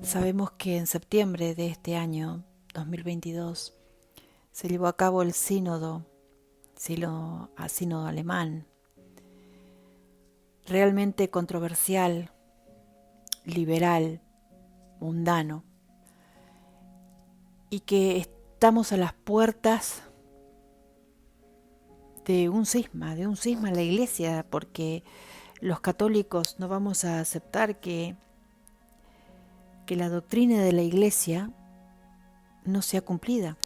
Sabemos que en septiembre de este año 2022 se llevó a cabo el sínodo alemán, realmente controversial, liberal, mundano, y que estamos a las puertas de un cisma en la iglesia, porque los católicos no vamos a aceptar que la doctrina de la iglesia no sea cumplida,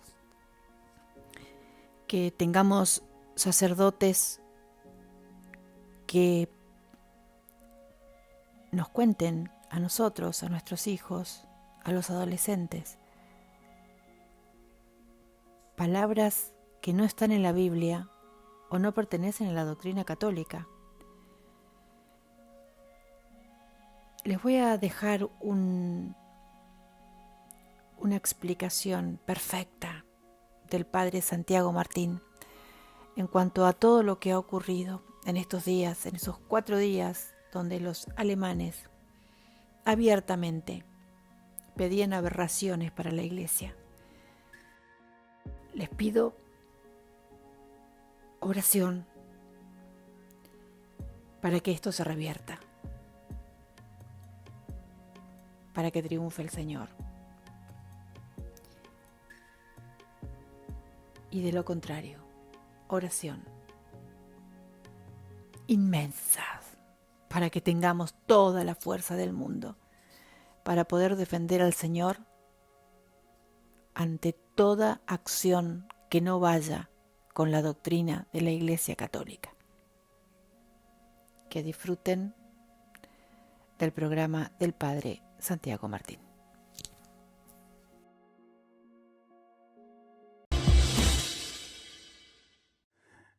que tengamos sacerdotes que nos cuenten a nosotros, a nuestros hijos, a los adolescentes, palabras que no están en la Biblia o no pertenecen a la doctrina católica. Les voy a dejar una explicación perfecta del padre Santiago Martín en cuanto a todo lo que ha ocurrido en estos días, en esos 4 días donde los alemanes abiertamente pedían aberraciones para la iglesia. Les pido oración para que esto se revierta, para que triunfe el Señor. Y de lo contrario, oración inmensa para que tengamos toda la fuerza del mundo para poder defender al Señor ante toda acción que no vaya con la doctrina de la Iglesia Católica. Que disfruten del programa del Padre Santiago Martín.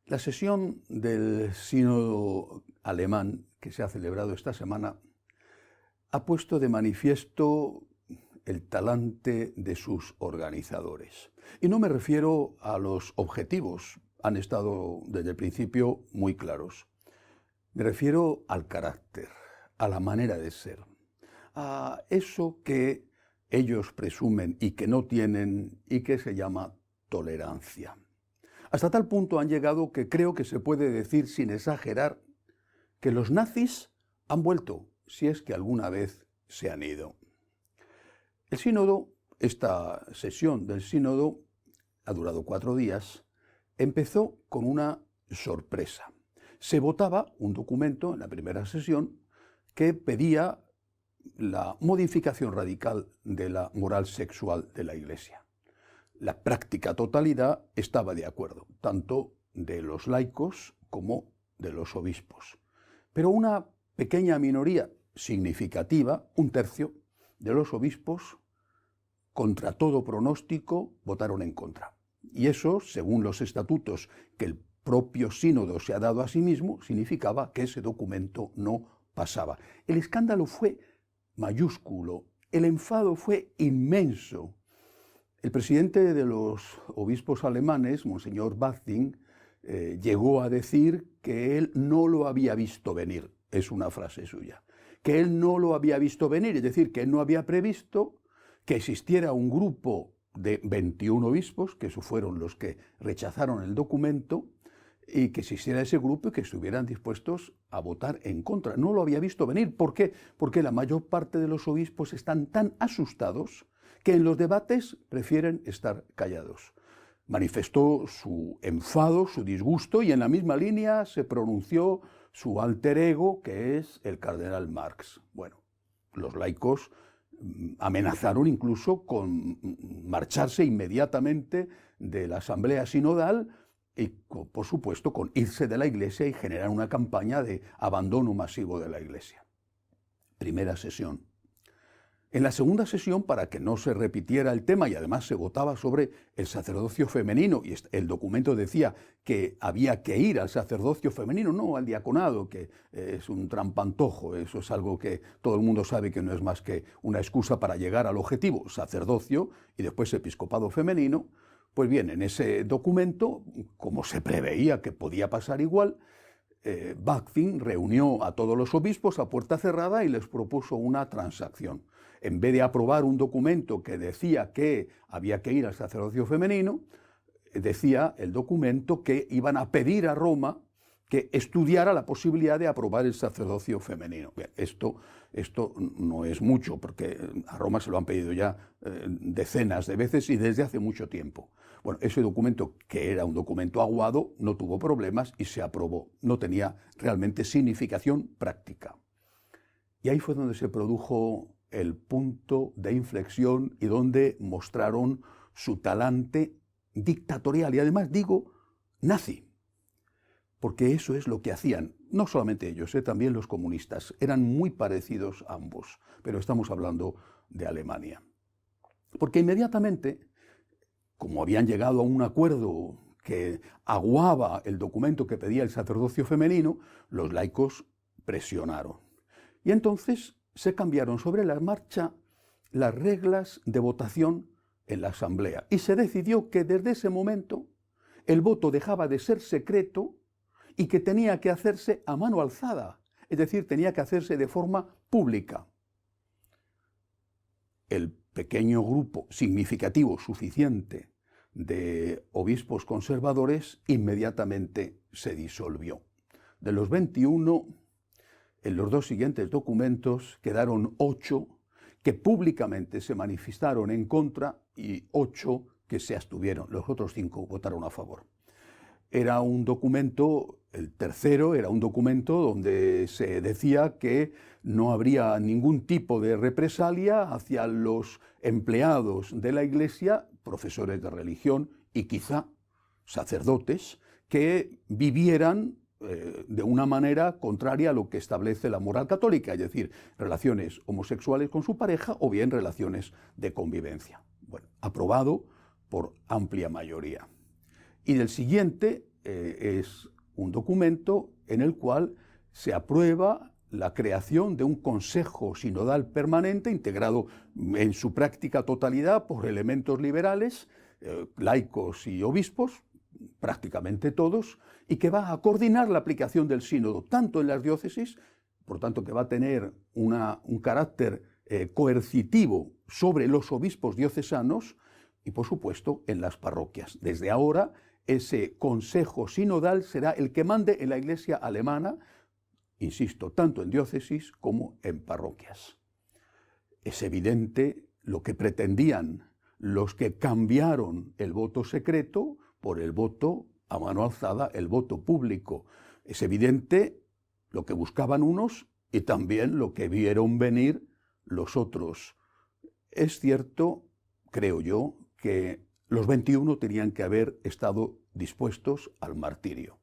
La sesión del Sínodo alemán que se ha celebrado esta semana ha puesto de manifiesto el talante de sus organizadores. Y no me refiero a los objetivos, han estado desde el principio muy claros. Me refiero al carácter, a la manera de ser, a eso que ellos presumen y que no tienen y que se llama tolerancia. Hasta tal punto han llegado que creo que se puede decir sin exagerar que los nazis han vuelto, si es que alguna vez se han ido. El sínodo, esta sesión del sínodo, ha durado 4 días, empezó con una sorpresa. Se votaba un documento en la primera sesión que pedía la modificación radical de la moral sexual de la Iglesia. La práctica totalidad estaba de acuerdo, tanto de los laicos como de los obispos. Pero una pequeña minoría significativa, 1/3 de los obispos, contra todo pronóstico, votaron en contra. Y eso, según los estatutos que el propio sínodo se ha dado a sí mismo, significaba que ese documento no pasaba. El escándalo fue mayúsculo, el enfado fue inmenso. El presidente de los obispos alemanes, Monseñor Batzing, llegó a decir que él no lo había visto venir, es una frase suya, que él no lo había visto venir, es decir, que él no había previsto que existiera un grupo de 21 obispos, que esos fueron los que rechazaron el documento, y que existiera ese grupo y que estuvieran dispuestos a votar en contra. No lo había visto venir. ¿Por qué? Porque la mayor parte de los obispos están tan asustados que en los debates prefieren estar callados. Manifestó su enfado, su disgusto, y en la misma línea se pronunció su alter ego, que es el cardenal Marx. Bueno, los laicos amenazaron incluso con marcharse inmediatamente de la asamblea sinodal y, por supuesto, con irse de la Iglesia y generar una campaña de abandono masivo de la Iglesia. Primera sesión. En la segunda sesión, para que no se repitiera el tema, y además se votaba sobre el sacerdocio femenino, y el documento decía que había que ir al sacerdocio femenino, no al diaconado, que es un trampantojo, eso es algo que todo el mundo sabe que no es más que una excusa para llegar al objetivo, sacerdocio y después episcopado femenino. Pues bien, en ese documento, como se preveía que podía pasar igual, Bactin reunió a todos los obispos a puerta cerrada y les propuso una transacción. En vez de aprobar un documento que decía que había que ir al sacerdocio femenino, decía el documento que iban a pedir a Roma que estudiara la posibilidad de aprobar el sacerdocio femenino. Bien, esto no es mucho, porque a Roma se lo han pedido ya decenas de veces y desde hace mucho tiempo. Bueno, ese documento, que era un documento aguado, no tuvo problemas y se aprobó. No tenía realmente significación práctica. Y ahí fue donde se produjo el punto de inflexión y donde mostraron su talante dictatorial y además digo nazi, porque eso es lo que hacían, no solamente ellos, también los comunistas, eran muy parecidos ambos, pero estamos hablando de Alemania. Porque inmediatamente, como habían llegado a un acuerdo que aguaba el documento que pedía el sacerdocio femenino, los laicos presionaron. Y entonces se cambiaron sobre la marcha las reglas de votación en la asamblea y se decidió que desde ese momento el voto dejaba de ser secreto y que tenía que hacerse a mano alzada, es decir, tenía que hacerse de forma pública. El pequeño grupo significativo suficiente de obispos conservadores inmediatamente se disolvió. De los 21, en los dos siguientes documentos quedaron 8 que públicamente se manifestaron en contra y 8 que se abstuvieron. Los otros 5 votaron a favor. Era un documento, el tercero era un documento donde se decía que no habría ningún tipo de represalia hacia los empleados de la Iglesia, profesores de religión y quizá sacerdotes, que vivieran de una manera contraria a lo que establece la moral católica, es decir, relaciones homosexuales con su pareja o bien relaciones de convivencia. Bueno, aprobado por amplia mayoría. Y del siguiente es un documento en el cual se aprueba la creación de un consejo sinodal permanente integrado en su práctica totalidad por elementos liberales, laicos y obispos, prácticamente todos, y que va a coordinar la aplicación del sínodo, tanto en las diócesis, por tanto que va a tener un carácter coercitivo sobre los obispos diocesanos y, por supuesto, en las parroquias. Desde ahora, ese consejo sinodal será el que mande en la Iglesia alemana, insisto, tanto en diócesis como en parroquias. Es evidente lo que pretendían los que cambiaron el voto secreto por el voto a mano alzada, el voto público. Es evidente lo que buscaban unos y también lo que vieron venir los otros. Es cierto, creo yo, que los 21 tenían que haber estado dispuestos al martirio.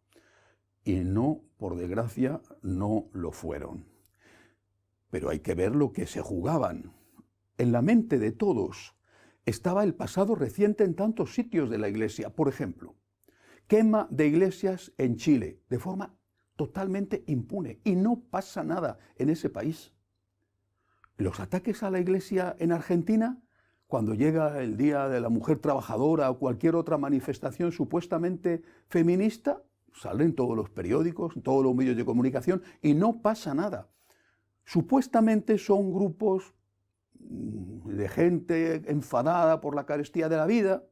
Y no, por desgracia, no lo fueron. Pero hay que ver lo que se jugaban. En la mente de todos estaba el pasado reciente en tantos sitios de la Iglesia. Por ejemplo, quema de iglesias en Chile de forma totalmente impune y no pasa nada en ese país. Los ataques a la Iglesia en Argentina, cuando llega el Día de la Mujer Trabajadora o cualquier otra manifestación supuestamente feminista, salen todos los periódicos, todos los medios de comunicación y no pasa nada. Supuestamente son grupos de gente enfadada por la carestía de la vida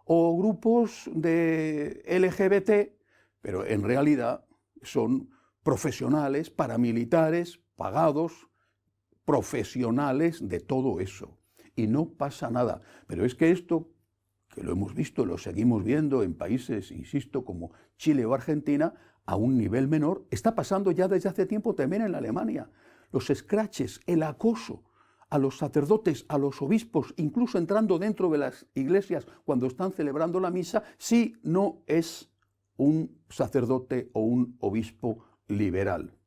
o grupos de LGBT, pero en realidad son profesionales, paramilitares, pagados, profesionales de todo eso. Y no pasa nada. Pero es que esto, que lo hemos visto, lo seguimos viendo en países, insisto, como Chile o Argentina, a un nivel menor, está pasando ya desde hace tiempo también en Alemania. Los escraches, el acoso a los sacerdotes, a los obispos, incluso entrando dentro de las iglesias cuando están celebrando la misa, si no es un sacerdote o un obispo liberal.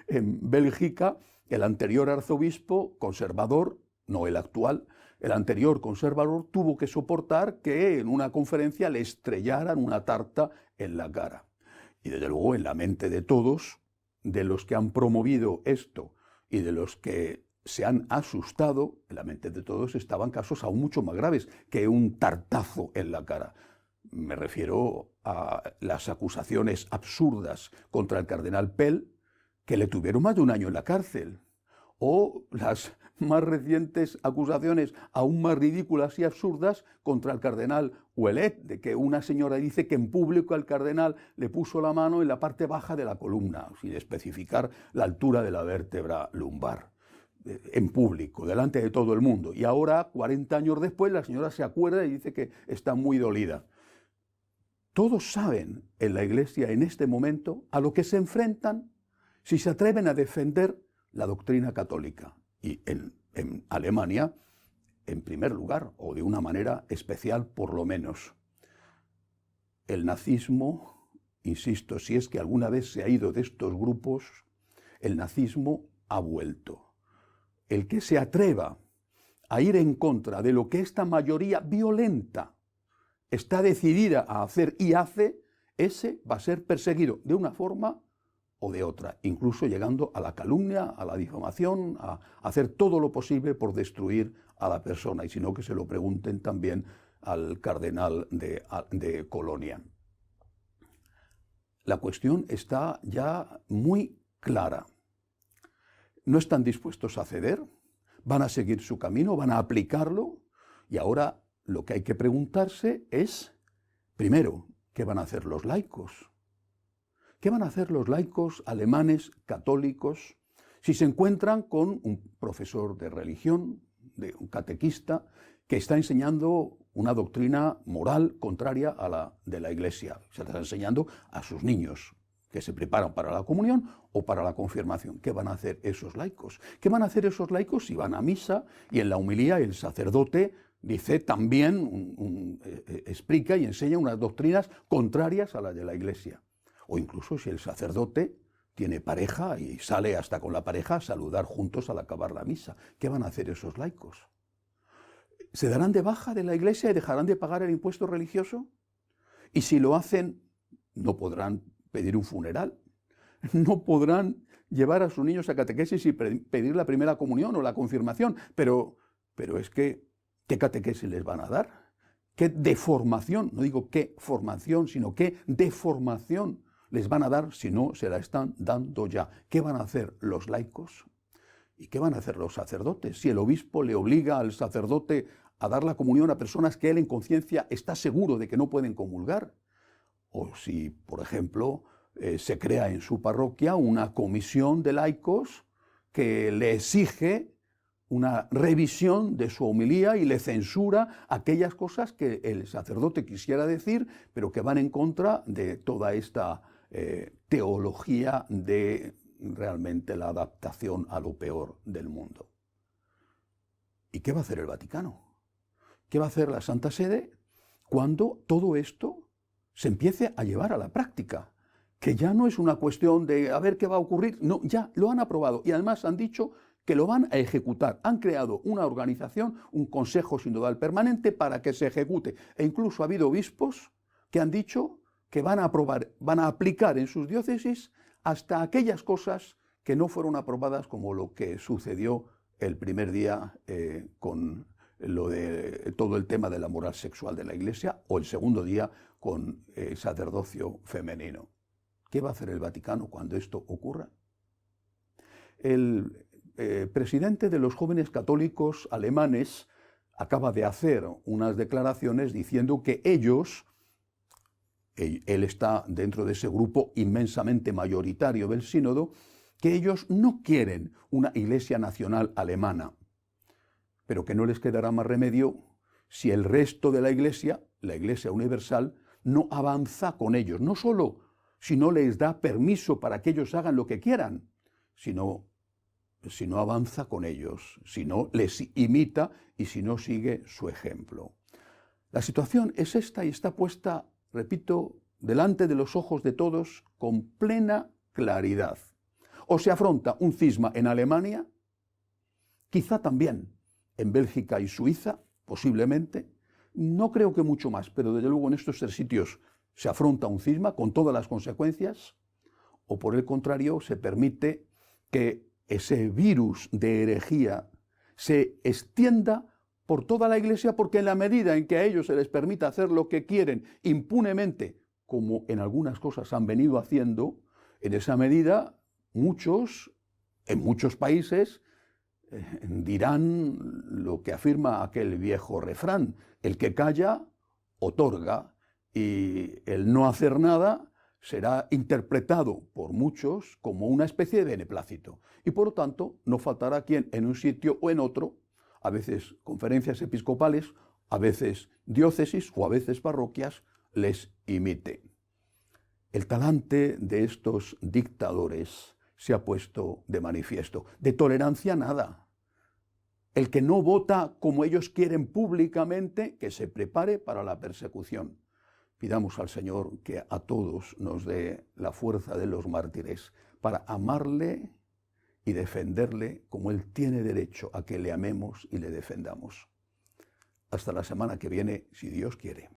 En Bélgica, el anterior arzobispo conservador, no el actual, el anterior conservador tuvo que soportar que en una conferencia le estrellaran una tarta en la cara. Y desde luego en la mente de todos, de los que han promovido esto y de los que se han asustado, en la mente de todos estaban casos aún mucho más graves que un tartazo en la cara. Me refiero a las acusaciones absurdas contra el cardenal Pell, que le tuvieron más de un año en la cárcel, o las más recientes acusaciones aún más ridículas y absurdas contra el cardenal Ouellet, de que una señora dice que en público el cardenal le puso la mano en la parte baja de la columna, sin especificar la altura de la vértebra lumbar, en público, delante de todo el mundo. Y ahora, 40 años después, la señora se acuerda y dice que está muy dolida. Todos saben en la Iglesia en este momento a lo que se enfrentan si se atreven a defender la doctrina católica. Y en Alemania, en primer lugar, o de una manera especial por lo menos, el nazismo, insisto, si es que alguna vez se ha ido de estos grupos, el nazismo ha vuelto. El que se atreva a ir en contra de lo que esta mayoría violenta está decidida a hacer y hace, ese va a ser perseguido de una forma o de otra, incluso llegando a la calumnia, a la difamación, a hacer todo lo posible por destruir a la persona, y si no, que se lo pregunten también al cardenal de Colonia. La cuestión está ya muy clara. No están dispuestos a ceder, van a seguir su camino, van a aplicarlo, y ahora lo que hay que preguntarse es, primero, ¿qué van a hacer los laicos? ¿Qué van a hacer los laicos alemanes católicos si se encuentran con un profesor de religión, de un catequista, que está enseñando una doctrina moral contraria a la de la Iglesia? Se está enseñando a sus niños que se preparan para la comunión o para la confirmación. ¿Qué van a hacer esos laicos? ¿Qué van a hacer esos laicos si van a misa y en la homilía el sacerdote dice también, explica y enseña unas doctrinas contrarias a las de la Iglesia? O incluso si el sacerdote tiene pareja y sale hasta con la pareja a saludar juntos al acabar la misa. ¿Qué van a hacer esos laicos? ¿Se darán de baja de la Iglesia y dejarán de pagar el impuesto religioso? Y si lo hacen, no podrán pedir un funeral, no podrán llevar a sus niños a catequesis y pedir la primera comunión o la confirmación. Pero es que, ¿qué catequesis les van a dar? ¿Qué deformación? No digo qué formación, sino qué deformación les van a dar si no se la están dando ya. ¿Qué van a hacer los laicos? ¿Y qué van a hacer los sacerdotes? Si el obispo le obliga al sacerdote a dar la comunión a personas que él en conciencia está seguro de que no pueden comulgar. O si, por ejemplo, se crea en su parroquia una comisión de laicos que le exige una revisión de su homilía y le censura aquellas cosas que el sacerdote quisiera decir, pero que van en contra de toda esta teología de realmente la adaptación a lo peor del mundo. ¿Y qué va a hacer el Vaticano? ¿Qué va a hacer la Santa Sede cuando todo esto se empiece a llevar a la práctica? Que ya no es una cuestión de a ver qué va a ocurrir, no, ya lo han aprobado y además han dicho que lo van a ejecutar. Han creado una organización, un consejo sinodal permanente para que se ejecute. E incluso ha habido obispos que han dicho que van a aprobar, van a aplicar en sus diócesis hasta aquellas cosas que no fueron aprobadas, como lo que sucedió el primer día con lo de todo el tema de la moral sexual de la Iglesia, o el segundo día con el sacerdocio femenino. ¿Qué va a hacer el Vaticano cuando esto ocurra? El presidente de los jóvenes católicos alemanes acaba de hacer unas declaraciones diciendo que ellos, él está dentro de ese grupo inmensamente mayoritario del sínodo, que ellos no quieren una Iglesia nacional alemana, pero que no les quedará más remedio si el resto de la Iglesia universal, no avanza con ellos, no solo si no les da permiso para que ellos hagan lo que quieran, sino si no avanza con ellos, si no les imita y si no sigue su ejemplo. La situación es esta y está puesta, repito, delante de los ojos de todos con plena claridad. O se afronta un cisma en Alemania, quizá también en Bélgica y Suiza, posiblemente, no creo que mucho más, pero desde luego en estos tres sitios se afronta un cisma con todas las consecuencias, o por el contrario se permite que ese virus de herejía se extienda por toda la Iglesia, porque en la medida en que a ellos se les permita hacer lo que quieren impunemente, como en algunas cosas han venido haciendo, en esa medida muchos, en muchos países, dirán lo que afirma aquel viejo refrán: el que calla, otorga, y el no hacer nada será interpretado por muchos como una especie de beneplácito. Y por lo tanto, no faltará quien en un sitio o en otro, a veces conferencias episcopales, a veces diócesis o a veces parroquias, les imite. El talante de estos dictadores se ha puesto de manifiesto. De tolerancia nada. El que no vota como ellos quieren públicamente, que se prepare para la persecución. Pidamos al Señor que a todos nos dé la fuerza de los mártires para amarle y defenderle como Él tiene derecho a que le amemos y le defendamos. Hasta la semana que viene, si Dios quiere.